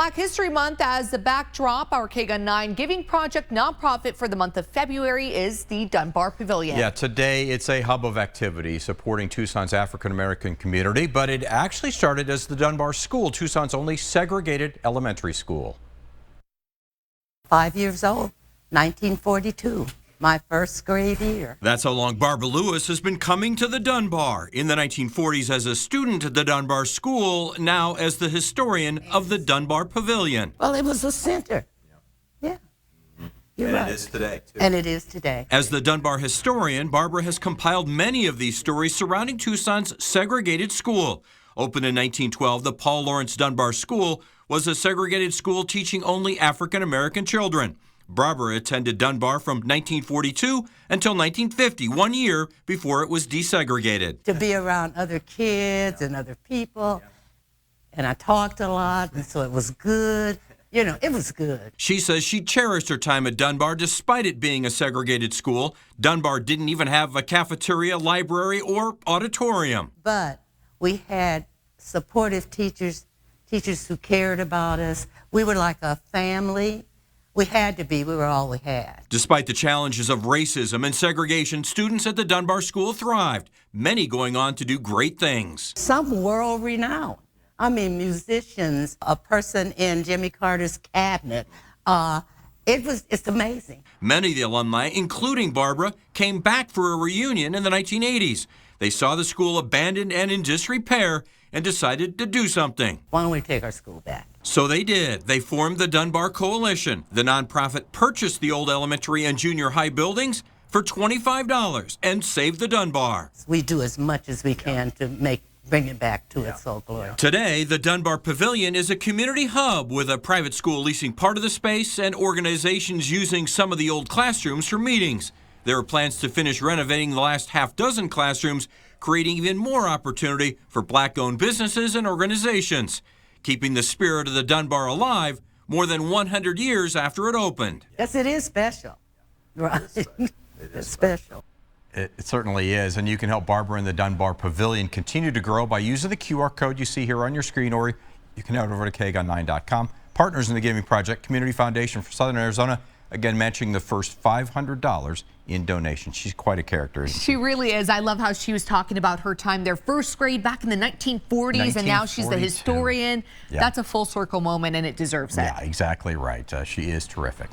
Black History Month as the backdrop, our KGUN 9 Giving Project nonprofit for the month of February is the Dunbar Pavilion. Yeah, today it's a hub of activity supporting Tucson's African-American community, but it actually started as the Dunbar School, Tucson's only segregated elementary school. 5 years old, 1942. My first grade year. That's how long Barbara Lewis has been coming to the Dunbar. In the 1940s as a student at the Dunbar School, now as the historian of the Dunbar Pavilion. Well, it was a center. Yeah. You're right. It is today, too. And it is today. As the Dunbar historian, Barbara has compiled many of these stories surrounding Tucson's segregated school. Opened in 1912, the Paul Laurence Dunbar School was a segregated school teaching only African-American children. Barbara attended Dunbar from 1942 until 1950, 1 year before it was desegregated. To be around other kids and other people, and I talked a lot, and so it was good. You know, it was good. She says she cherished her time at Dunbar despite it being a segregated school. Dunbar didn't even have a cafeteria, library, or auditorium. But we had supportive teachers who cared about us. We were like a family. We had to be. We were all we had. Despite the challenges of racism and segregation, students at the Dunbar School thrived, many going on to do great things. Some world-renowned. I mean, musicians, a person in Jimmy Carter's cabinet. It's amazing. Many of the alumni, including Barbara, came back for a reunion in the 1980s. They saw the school abandoned and in disrepair and decided to do something. Why don't we take our school back? So they did. They formed the Dunbar Coalition. The nonprofit purchased the old elementary and junior high buildings for $25 and saved the Dunbar. We do as much as we can to bring it back to its old glory. Today, the Dunbar Pavilion is a community hub with a private school leasing part of the space and organizations using some of the old classrooms for meetings. There are plans to finish renovating the last half-dozen classrooms, creating even more opportunity for Black-owned businesses and organizations, keeping the spirit of the Dunbar alive more than 100 years after it opened. Yes, it is special. Right. It's special. It certainly is, and you can help Barbara and the Dunbar Pavilion continue to grow by using the QR code you see here on your screen, or you can head over to KGUN9.com. Partners in the Giving Project, Community Foundation for Southern Arizona, again matching the first $500 in donations. She's quite a character, isn't she? She really is. I love how she was talking about her time there, first grade back in the 1940s, and now she's the historian. Yeah. That's a full circle moment, and it deserves it. Yeah, exactly right. She is terrific.